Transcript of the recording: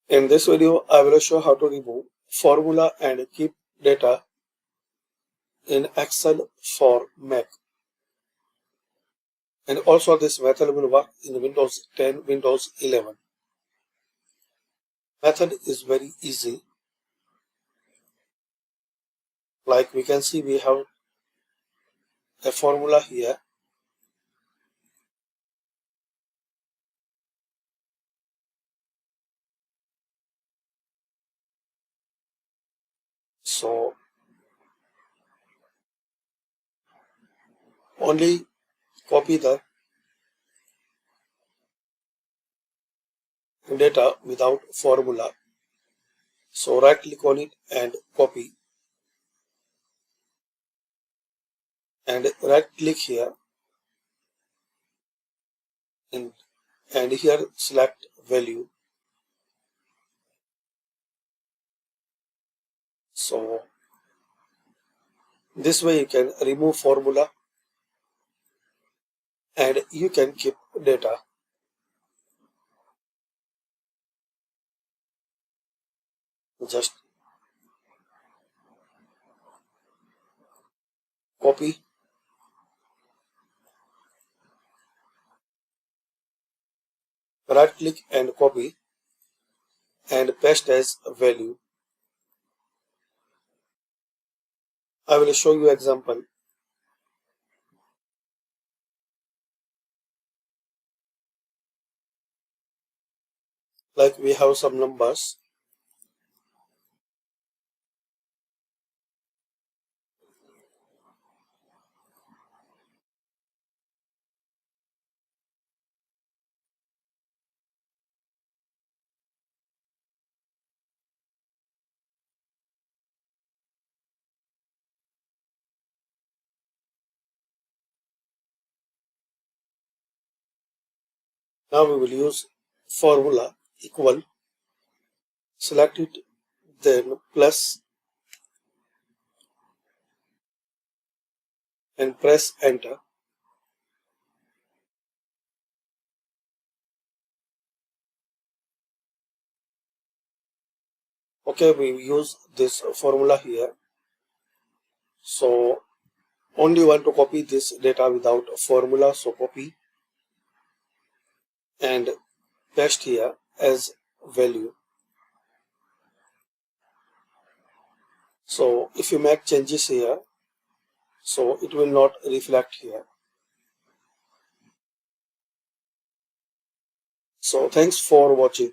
In this video, I will show how to remove formula and keep data in Excel for Mac. And also this method will work in Windows 10, Windows 11. Method is very easy. Like we can see, we have a formula here. So only copy the data without formula. So right click on it and copy, and right click here and here select value. So this way you can remove formula and you can keep data. Just copy, right click and copy and paste as a value. I will show you example. Like we have some numbers. Now we will use formula equal, select it, then plus and press enter. Okay, we use this formula here. So only want to copy this data without formula, so copy and paste here as value. So if you make changes here, so it will not reflect here. So thanks for watching.